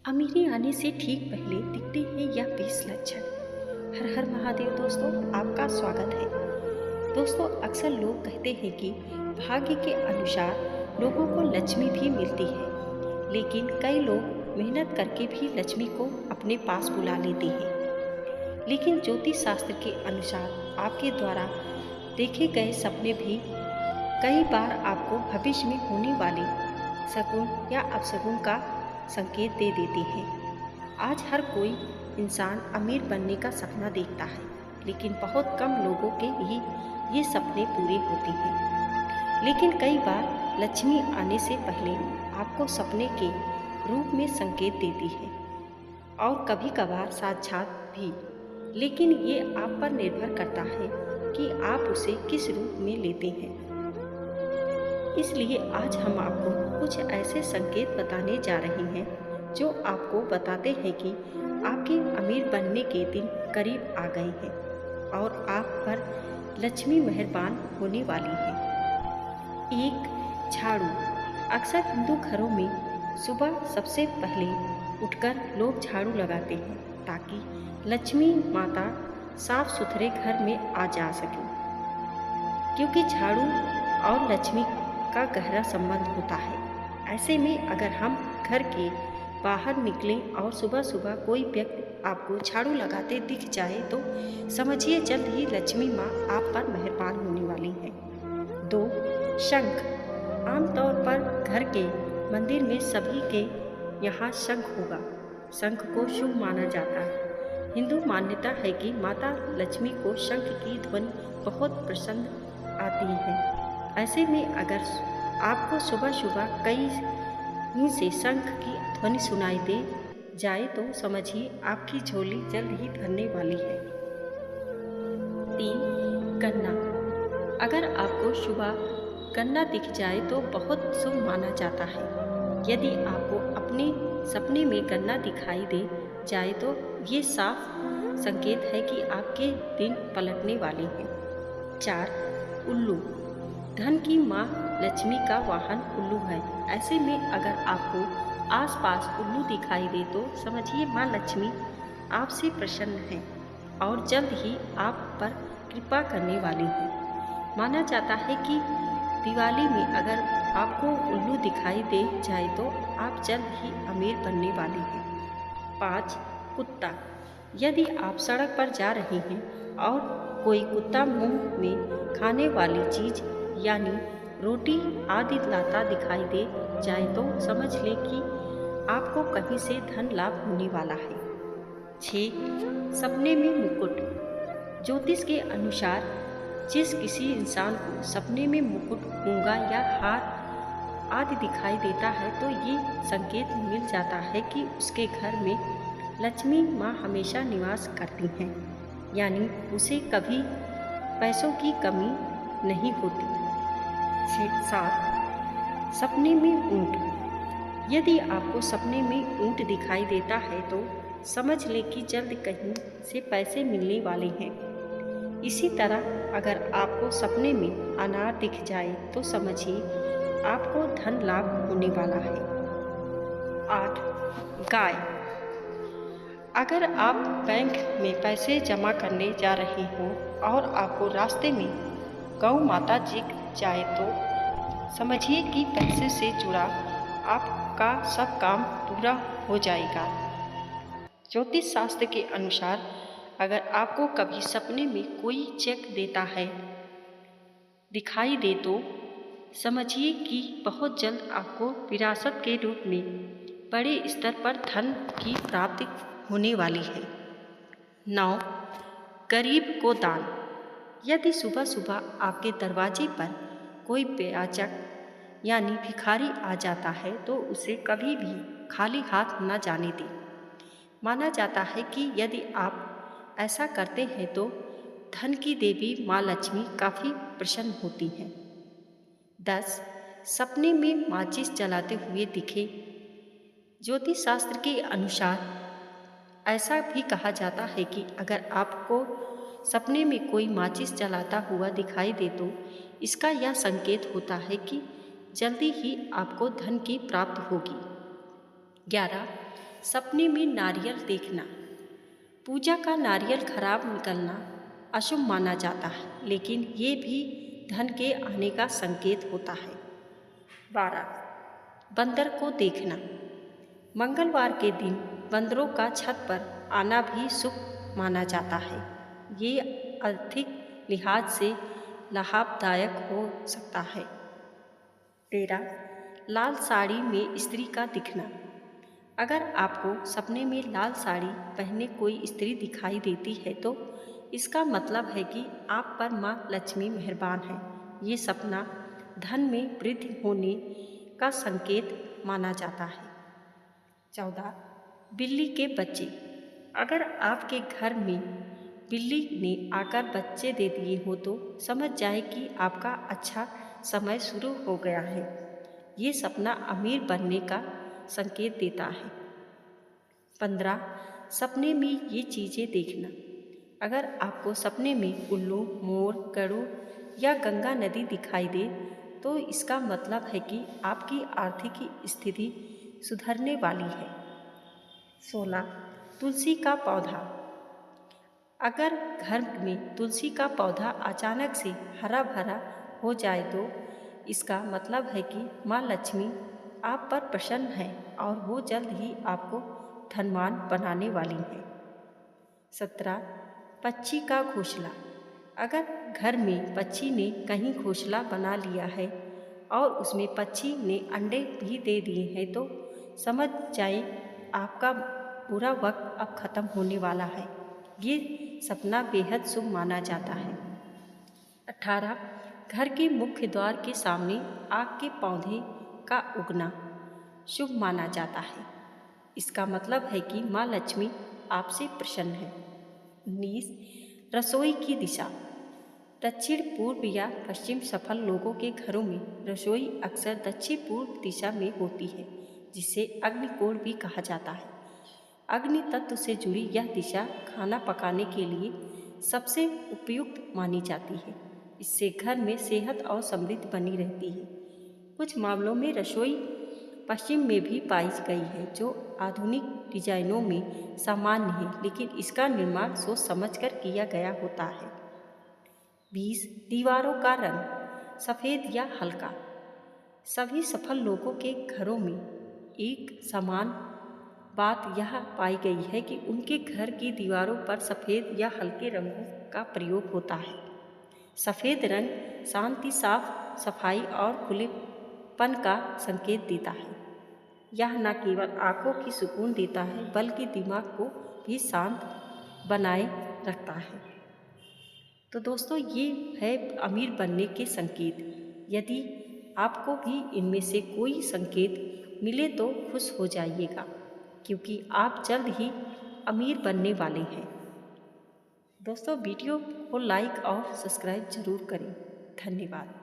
अमीरी आने से ठीक पहले दिखते हैं यह 20 लक्षण। हर हर महादेव दोस्तों, आपका स्वागत है। दोस्तों, अक्सर लोग कहते हैं कि भाग्य के अनुसार लोगों को लक्ष्मी भी मिलती है, लेकिन कई लोग मेहनत करके भी लक्ष्मी को अपने पास बुला लेते हैं। लेकिन ज्योतिष शास्त्र के अनुसार आपके द्वारा देखे गए सपने भी कई बार आपको भविष्य में होने वाले शगुन या अपशगुन का संकेत दे देती हैं। आज हर कोई इंसान अमीर बनने का सपना देखता है, लेकिन बहुत कम लोगों के ही ये सपने पूरे होते हैं। लेकिन कई बार लक्ष्मी आने से पहले आपको सपने के रूप में संकेत देती है और कभी कभार साक्षात भी। लेकिन ये आप पर निर्भर करता है कि आप उसे किस रूप में लेते हैं। इसलिए आज हम आपको कुछ ऐसे संकेत बताने जा रहे हैं जो आपको बताते हैं कि आपके अमीर बनने के दिन करीब आ गए हैं और आप पर लक्ष्मी मेहरबान होने वाली है। 1. झाड़ू। अक्सर हिंदू घरों में सुबह सबसे पहले उठकर लोग झाड़ू लगाते हैं ताकि लक्ष्मी माता साफ सुथरे घर में आ जा सके, क्योंकि झाड़ू और लक्ष्मी का गहरा संबंध होता है। ऐसे में अगर हम घर के बाहर निकलें और सुबह सुबह कोई व्यक्ति आपको झाड़ू लगाते दिख जाए तो समझिए जल्द ही लक्ष्मी माँ आप पर मेहरबान होने वाली है। 2. शंख। आमतौर पर घर के मंदिर में सभी के यहाँ शंख होगा। शंख को शुभ माना जाता है। हिंदू मान्यता है कि माता लक्ष्मी को शंख की ध्वनि बहुत पसंद आती है। ऐसे में अगर आपको सुबह सुबह कहीं से शंख की ध्वनि सुनाई दे जाए तो समझिए आपकी झोली जल्द ही भरने वाली है। 3. गन्ना। अगर आपको सुबह गन्ना दिख जाए तो बहुत शुभ माना जाता है। यदि आपको अपने सपने में गन्ना दिखाई दे जाए तो ये साफ संकेत है कि आपके दिन पलटने वाले हैं। 4. उल्लू। धन की माँ लक्ष्मी का वाहन उल्लू है। ऐसे में अगर आपको आसपास उल्लू दिखाई दे तो समझिए माँ लक्ष्मी आपसे प्रसन्न है और जल्द ही आप पर कृपा करने वाली है। माना जाता है कि दिवाली में अगर आपको उल्लू दिखाई दे जाए तो आप जल्द ही अमीर बनने वाली हैं। 5. कुत्ता। यदि आप सड़क पर जा रहे हैं और कोई कुत्ता मुंह में खाने वाली चीज़ यानी रोटी आदि लाता दिखाई दे जाए तो समझ लें कि आपको कहीं से धन लाभ होने वाला है। 6. सपने में मुकुट। ज्योतिष के अनुसार जिस किसी इंसान को सपने में मुकुट, मूंगा या हार आदि दिखाई देता है तो ये संकेत मिल जाता है कि उसके घर में लक्ष्मी माँ हमेशा निवास करती हैं, यानी उसे कभी पैसों की कमी नहीं होती। 7. सपने में ऊंट। यदि आपको सपने में ऊंट दिखाई देता है तो समझ लें कि जल्द कहीं से पैसे मिलने वाले हैं। इसी तरह अगर आपको सपने में अनार दिख जाए तो समझिए आपको धन लाभ होने वाला है। 8. गाय। अगर आप बैंक में पैसे जमा करने जा रहे हो और आपको रास्ते में गौ माता दिख जाए तो समझिए कि पैसे से जुड़ा आपका सब काम पूरा हो जाएगा। ज्योतिष शास्त्र के अनुसार अगर आपको कभी सपने में कोई चेक देता है दिखाई दे तो समझिए कि बहुत जल्द आपको विरासत के रूप में बड़े स्तर पर धन की प्राप्ति होने वाली है। 9. गरीब को दान। यदि सुबह सुबह आपके दरवाजे पर कोई बेयाचक यानी भिखारी आ जाता है तो उसे कभी भी खाली हाथ न जाने दें। माना जाता है कि यदि आप ऐसा करते हैं तो धन की देवी माँ लक्ष्मी काफ़ी प्रसन्न होती हैं। 10. सपने में माचिस जलाते हुए दिखे। ज्योतिष शास्त्र के अनुसार ऐसा भी कहा जाता है कि अगर आपको सपने में कोई माचिस जलाता हुआ दिखाई दे तो इसका यह संकेत होता है कि जल्दी ही आपको धन की प्राप्ति होगी। 11. सपने में नारियल देखना। पूजा का नारियल खराब निकलना अशुभ माना जाता है, लेकिन ये भी धन के आने का संकेत होता है। 12. बंदर को देखना। मंगलवार के दिन बंदरों का छत पर आना भी शुभ माना जाता है। ये आर्थिक लिहाज से लाभदायक हो सकता है। 13. लाल साड़ी में स्त्री का दिखना। अगर आपको सपने में लाल साड़ी पहने कोई स्त्री दिखाई देती है तो इसका मतलब है कि आप पर माँ लक्ष्मी मेहरबान है। ये सपना धन में वृद्धि होने का संकेत माना जाता है। 14. बिल्ली के बच्चे। अगर आपके घर में बिल्ली ने आकर बच्चे दे दिए हो तो समझ जाए कि आपका अच्छा समय शुरू हो गया है। ये सपना अमीर बनने का संकेत देता है। 15. सपने में ये चीज़ें देखना। अगर आपको सपने में उल्लू, मोर, गरुड़ या गंगा नदी दिखाई दे तो इसका मतलब है कि आपकी आर्थिक स्थिति सुधरने वाली है। 16. तुलसी का पौधा। अगर घर में तुलसी का पौधा अचानक से हरा भरा हो जाए तो इसका मतलब है कि माँ लक्ष्मी आप पर प्रसन्न है और वो जल्द ही आपको धनवान बनाने वाली है। 17. पक्षी का घोंसला। अगर घर में पक्षी ने कहीं घोंसला बना लिया है और उसमें पक्षी ने अंडे भी दे दिए हैं तो समझ जाए आपका बुरा वक्त अब खत्म होने वाला है। ये सपना बेहद शुभ माना जाता है। 18. घर के मुख्य द्वार के सामने आग के पौधे का उगना शुभ माना जाता है। इसका मतलब है कि माँ लक्ष्मी आपसे प्रसन्न है। 19. रसोई की दिशा। दक्षिण पूर्व या पश्चिम सफल लोगों के घरों में रसोई अक्सर दक्षिण पूर्व दिशा में होती है, जिसे अग्निकोण भी कहा जाता है। अग्नि तत्व से जुड़ी यह दिशा खाना पकाने के लिए सबसे उपयुक्त मानी जाती है। इससे घर में सेहत और समृद्धि बनी रहती है। कुछ मामलों में रसोई पश्चिम में भी पाई गई है, जो आधुनिक डिजाइनों में सामान्य है, लेकिन इसका निर्माण सोच समझकर किया गया होता है। 20. दीवारों का रंग सफ़ेद या हल्का। सभी सफल लोगों के घरों में एक समान बात यह पाई गई है कि उनके घर की दीवारों पर सफ़ेद या हल्के रंगों का प्रयोग होता है। सफ़ेद रंग शांति, साफ सफाई और खुलेपन का संकेत देता है। यह न केवल आँखों की सुकून देता है बल्कि दिमाग को भी शांत बनाए रखता है। तो दोस्तों, ये है अमीर बनने के संकेत। यदि आपको भी इनमें से कोई संकेत मिले तो खुश हो जाइएगा, क्योंकि आप जल्द ही अमीर बनने वाले हैं। दोस्तों, वीडियो को लाइक और सब्सक्राइब जरूर करें। धन्यवाद।